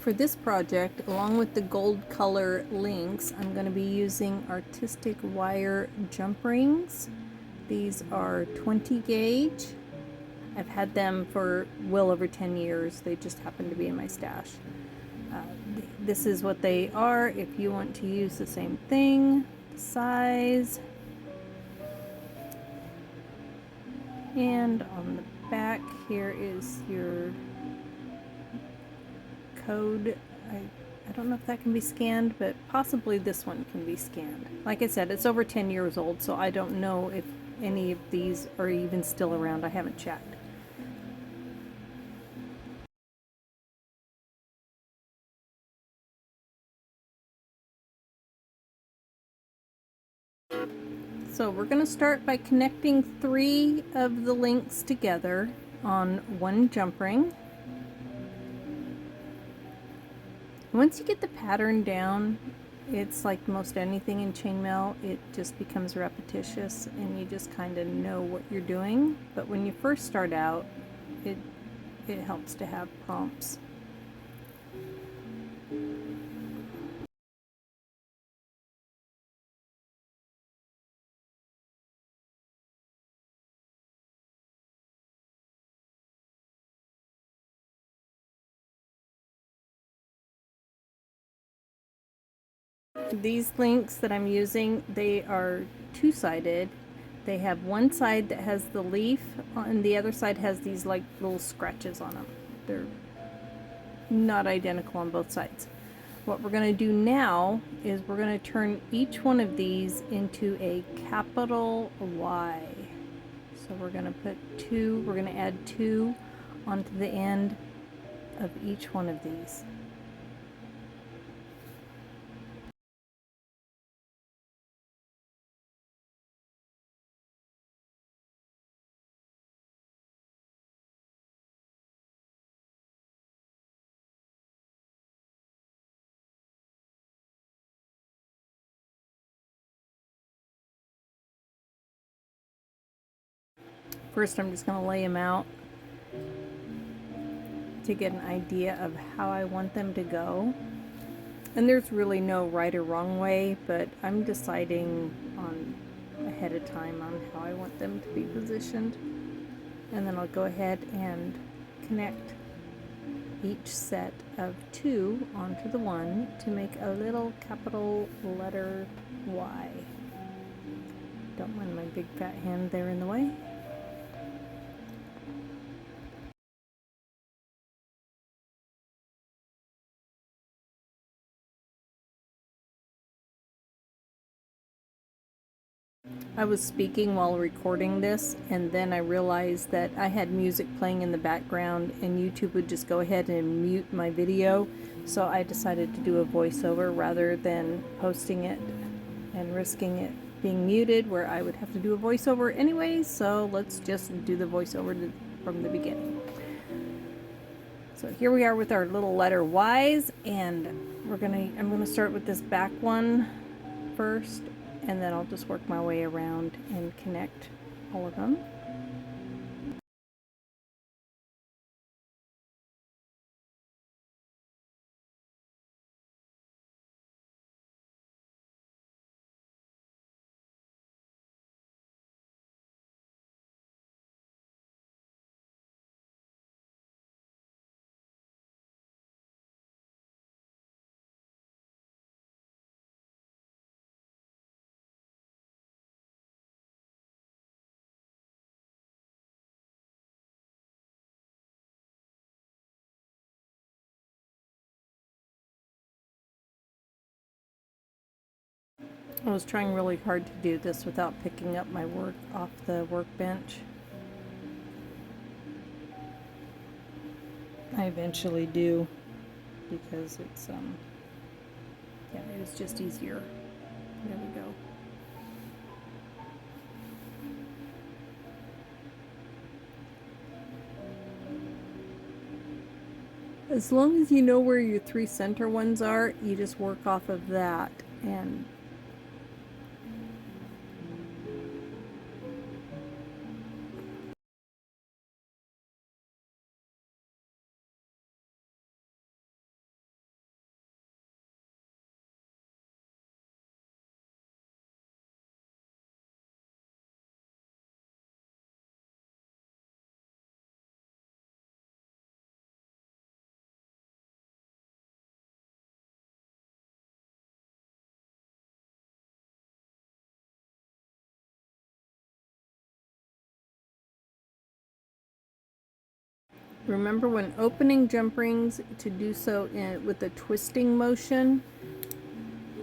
For this project, along with the gold color links, I'm going to be using artistic wire jump rings. These are 20 gauge. I've had them for well over 10 years. They just happen to be in my stash. This is what they are. If you want to use the same thing, size. And on the back here is your code. I don't know if that can be scanned, but possibly this one can be scanned. Like I said, it's over 10 years old, so I don't know if any of these are even still around. I haven't checked. So we're going to start by connecting 3 of the links together on one jump ring. Once you get the pattern down, it's like most anything in chainmail, it just becomes repetitious and you just kind of know what you're doing. But when you first start out, it helps to have prompts. These links that I'm using, they are two-sided. They have one side that has the leaf and the other side has these like little scratches on them. They're not identical on both sides. What we're going to do now is we're going to turn each one of these into a capital Y. So we're going to put 2, we're going to add 2 onto the end of each one of these. First, I'm just going to lay them out to get an idea of how I want them to go. And there's really no right or wrong way, but I'm deciding on ahead of time on how I want them to be positioned. And then I'll go ahead and connect each set of 2 onto the one to make a little capital letter Y. Don't mind my big fat hand there in the way. I was speaking while recording this, and then I realized that I had music playing in the background and YouTube would just go ahead and mute my video, so I decided to do a voiceover rather than posting it and risking it being muted where I would have to do a voiceover anyway. So let's just do the voiceover from the beginning. So here we are with our little letter Y's, and I'm gonna start with this back one first, and then I'll just work my way around and connect all of them. I was trying really hard to do this without picking up my work off the workbench. I eventually do, because it's yeah, it's just easier. There we go. As long as you know where your 3 center ones are, you just work off of that, and Remember when opening jump rings to do so with a twisting motion.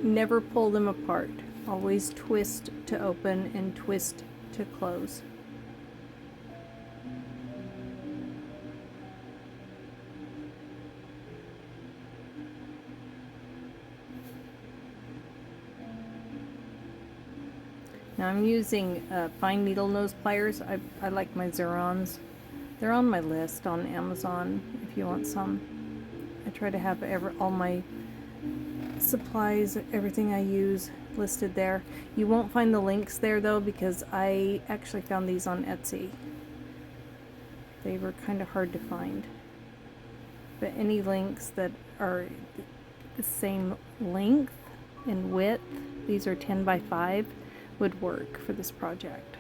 Never pull them apart. Always twist to open and twist to close. Now I'm using fine needle nose pliers. I like my Xerons. They're on my list on Amazon if you want some. I try to have all my supplies, everything I use listed there. You won't find the links there though because I actually found these on Etsy. They were kind of hard to find. But any links that are the same length and width, these are 10 by 5, would work for this project.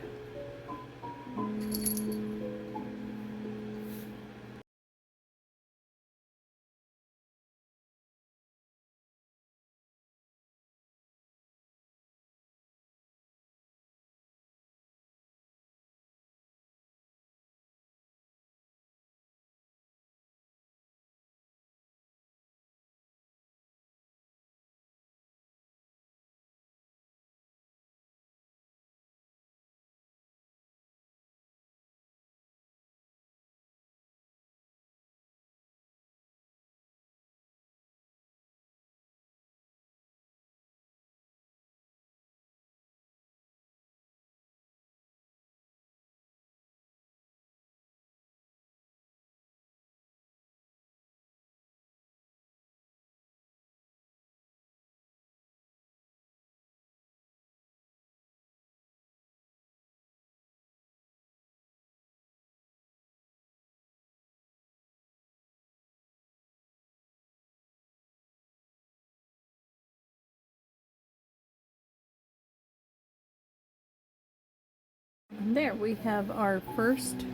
And there we have our first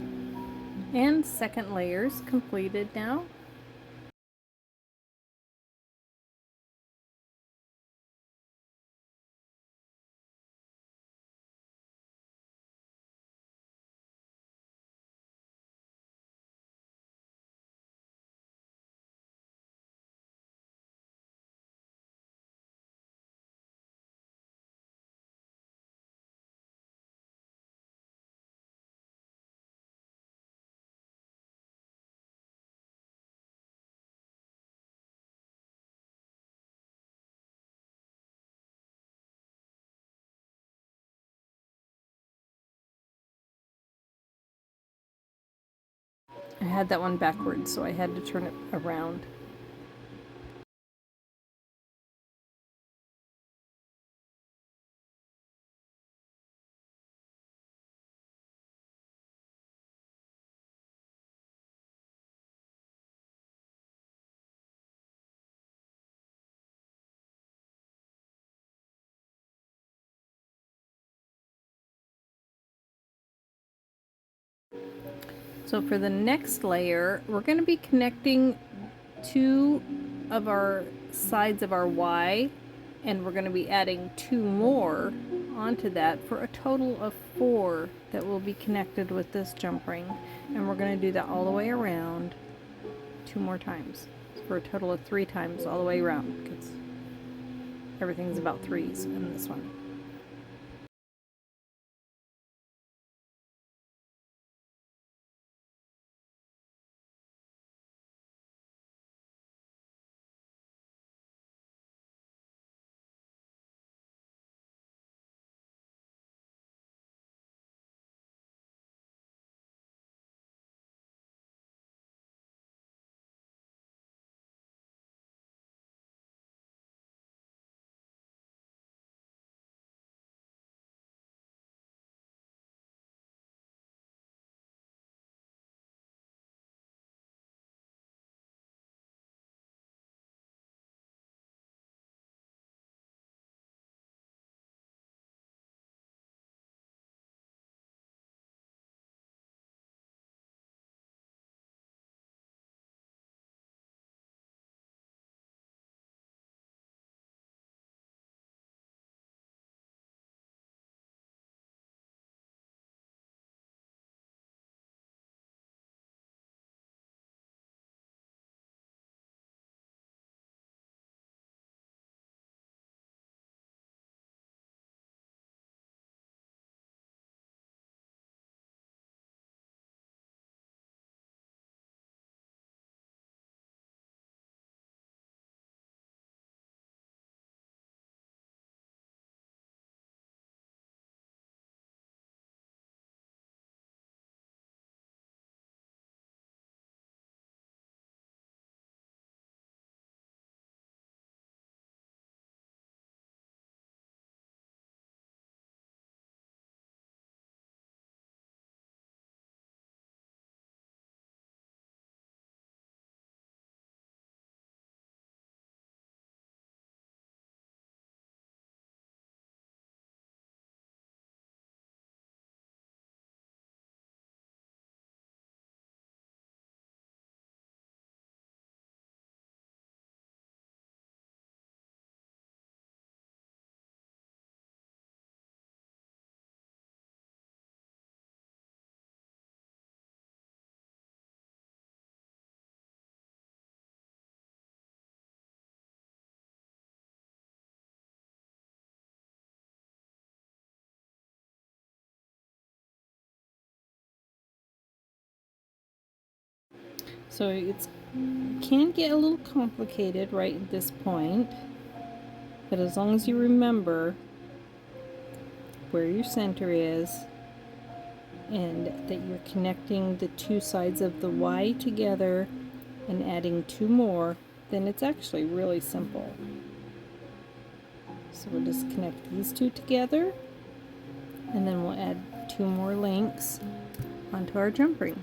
and second layers completed now. I had that one backwards, so I had to turn it around. So for the next layer, we're going to be connecting 2 of our sides of our Y, and we're going to be adding 2 more onto that for a total of 4 that will be connected with this jump ring. And we're going to do that all the way around 2 more times for a total of 3 times all the way around, because everything's about 3s in this one. So it can get a little complicated right at this point, but as long as you remember where your center is and that you're connecting the two sides of the Y together and adding two more, then it's actually really simple. So we'll just connect these two together, and then we'll add two more links onto our jump ring.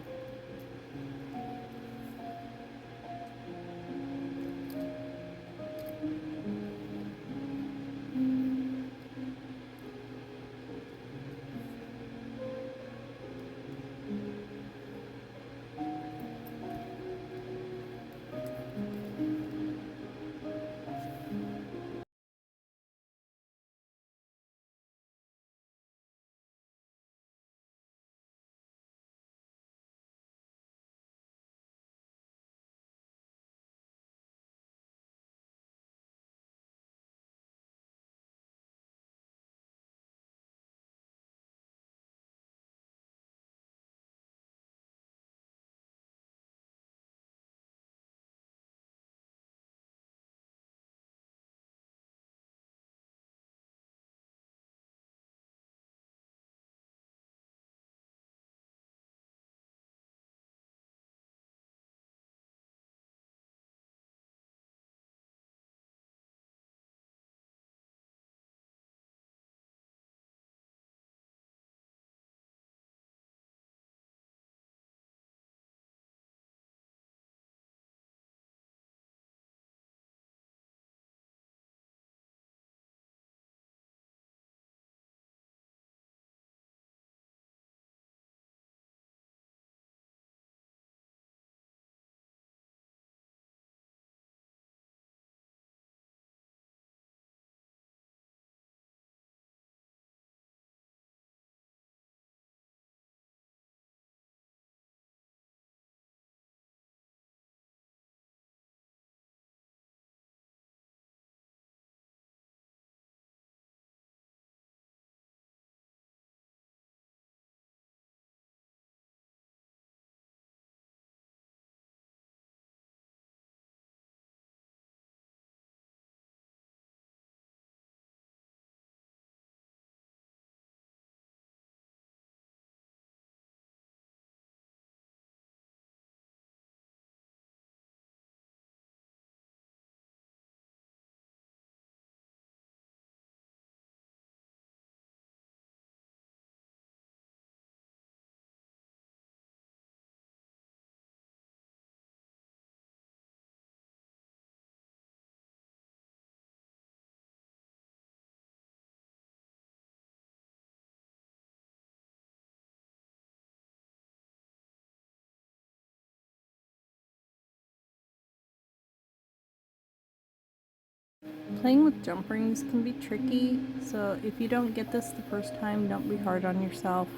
Playing with jump rings can be tricky, so if you don't get this the first time, don't be hard on yourself.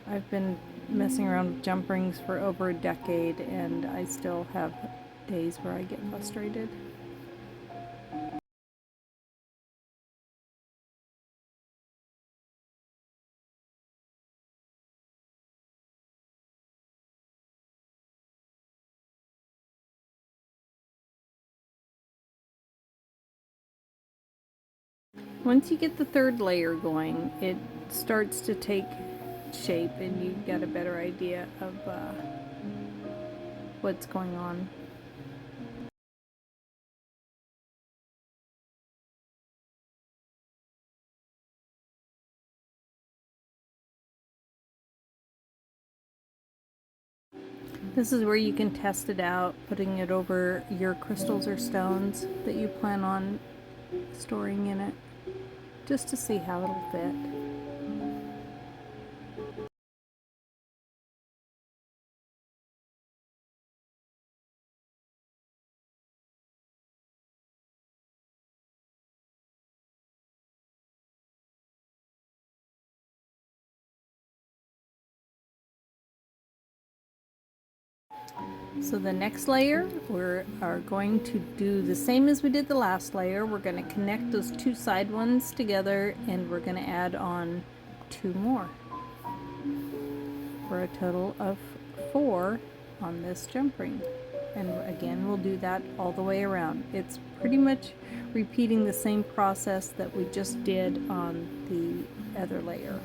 I've been messing around with jump rings for over a decade, and I still have days where I get frustrated. Once you get the third layer going, it starts to take shape and you get a better idea of what's going on. This is where you can test it out, putting it over your crystals or stones that you plan on storing in it, just to see how it'll fit. So the next layer, we are going to do the same as we did the last layer. We're going to connect those two side ones together, and we're going to add on two more for a total of 4 on this jump ring. And again, we'll do that all the way around. It's pretty much repeating the same process that we just did on the other layer.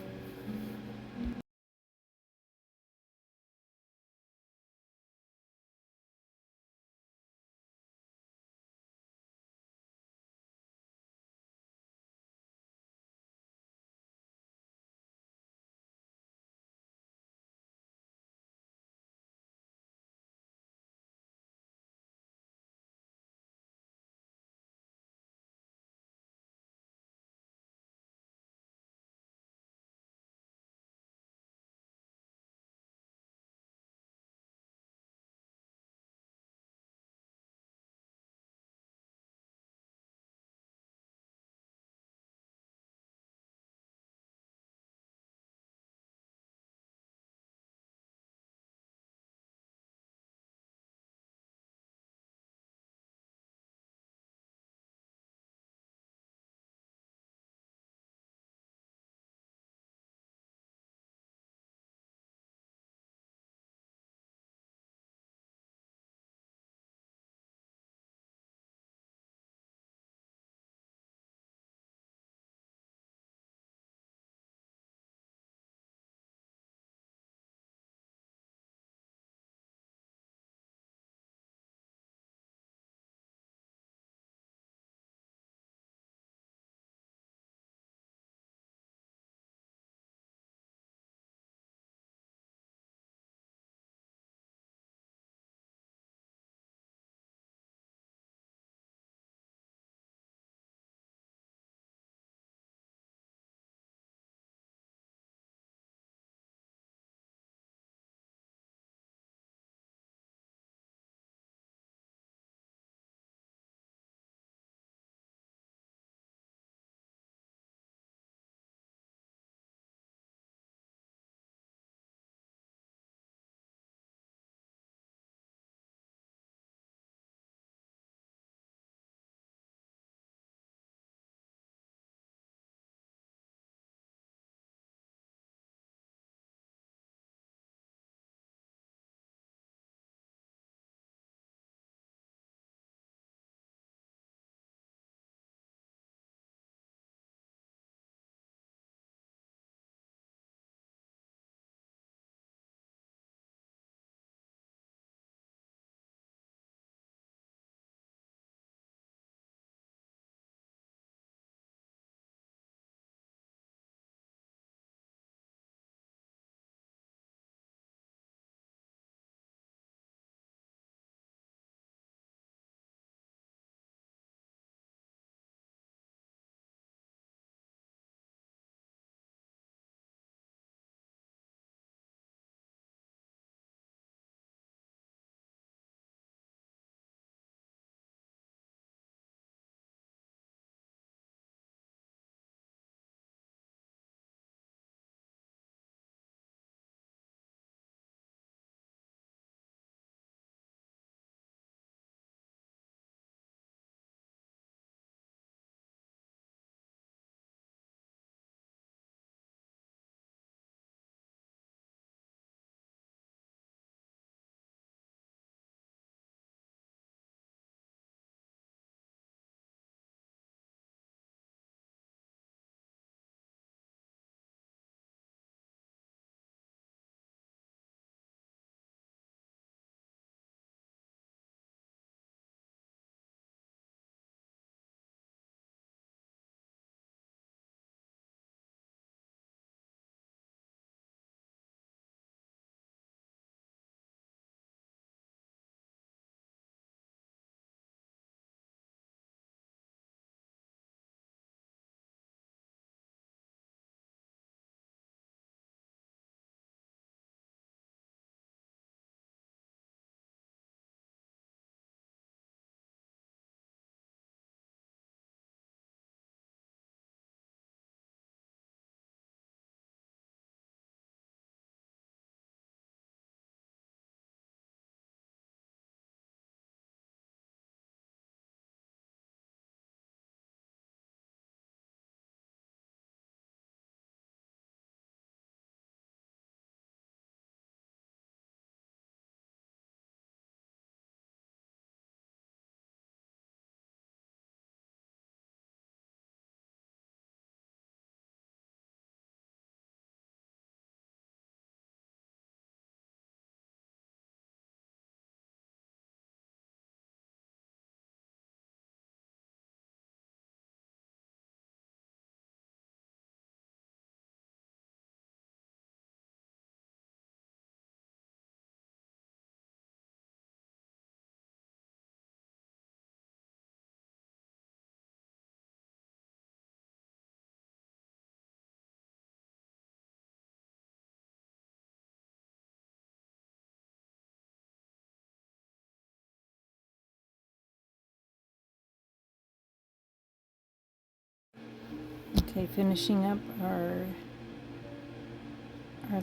Okay, finishing up our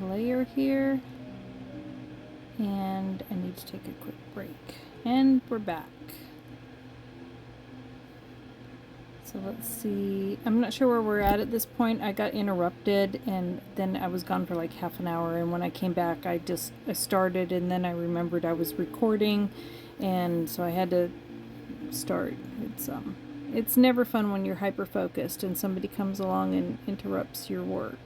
layer here, and I need to take a quick break, and we're back. So let's see, I'm not sure where we're at this point. I got interrupted and then I was gone for like half an hour, and when I came back I started, and then I remembered I was recording, and so I had to start. It's never fun when you're hyper focused and somebody comes along and interrupts your work.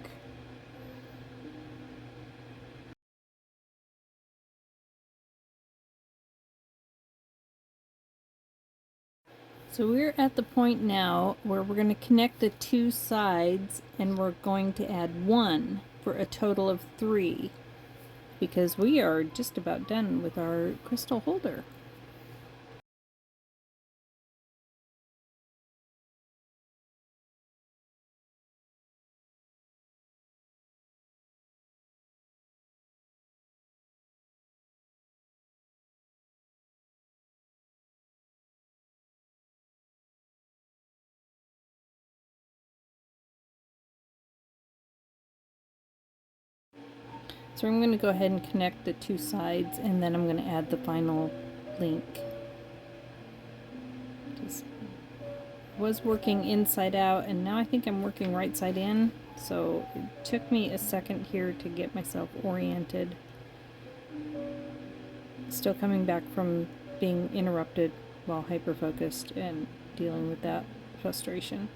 So we're at the point now where we're going to connect the two sides, and we're going to add 1 for a total of 3, because we are just about done with our crystal holder. So I'm going to go ahead and connect the two sides, and then I'm going to add the final link. Just was working inside out, and now I think I'm working right side in, so it took me a second here to get myself oriented. Still coming back from being interrupted while hyper focused and dealing with that frustration.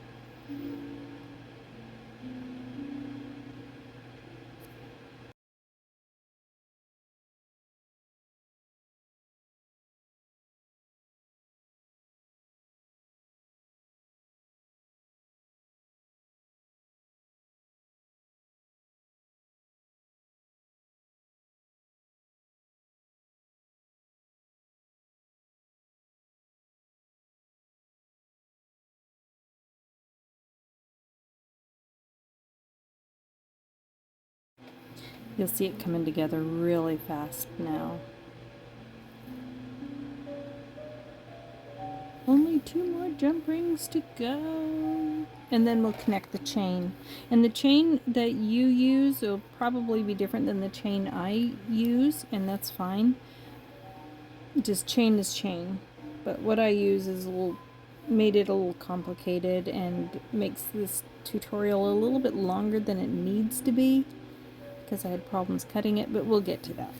You'll see it coming together really fast now. Only 2 more jump rings to go. And then we'll connect the chain. And the chain that you use will probably be different than the chain I use, and that's fine. Just chain is chain. But what I use is made it a little complicated and makes this tutorial a little bit longer than it needs to be, because I had problems cutting it, but we'll get to that.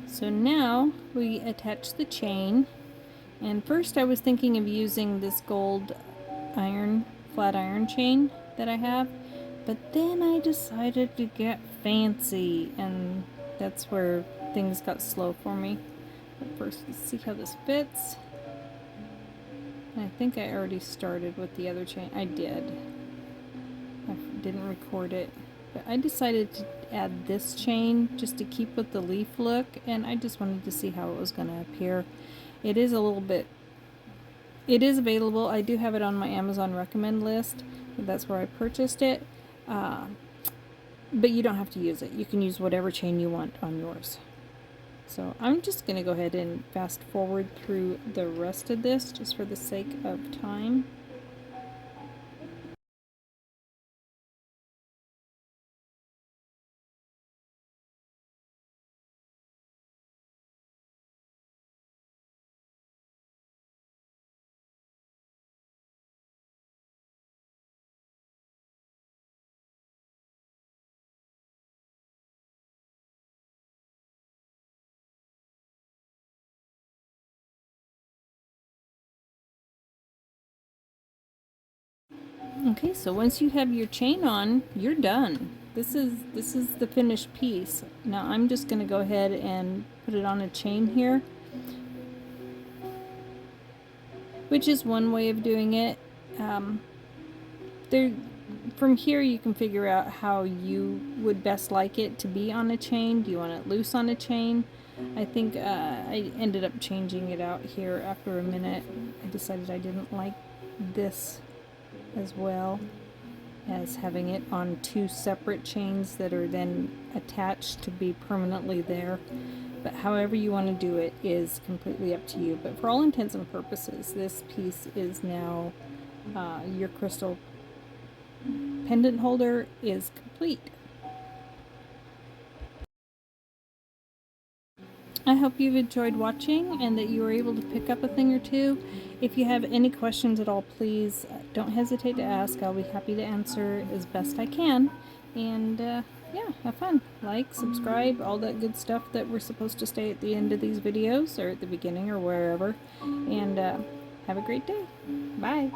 So now we attach the chain, and first I was thinking of using this gold flat iron chain that I have, but then I decided to get fancy, and that's where things got slow for me. But first, let's see how this fits. I think I already started with the other chain. I did. I didn't record it. But I decided to add this chain just to keep with the leaf look, and I just wanted to see how it was going to appear. It is available. I do have it on my Amazon recommend list. That's where I purchased it. But you don't have to use it. You can use whatever chain you want on yours. So I'm just going to go ahead and fast forward through the rest of this just for the sake of time. Okay, so once you have your chain on, you're done. This is the finished piece. Now I'm just going to go ahead and put it on a chain here, which is one way of doing it. There, from here you can figure out how you would best like it to be on a chain. Do you want it loose on a chain? I think I ended up changing it out here after a minute. I decided I didn't like this as well as having it on two separate chains that are then attached to be permanently there. But however you want to do it is completely up to you. But for all intents and purposes, this piece is now your crystal pendant holder is complete. I hope you've enjoyed watching and that you were able to pick up a thing or two. If you have any questions at all, please don't hesitate to ask. I'll be happy to answer as best I can. And yeah, have fun. Like, subscribe, all that good stuff that we're supposed to stay at the end of these videos or at the beginning or wherever. And have a great day. Bye.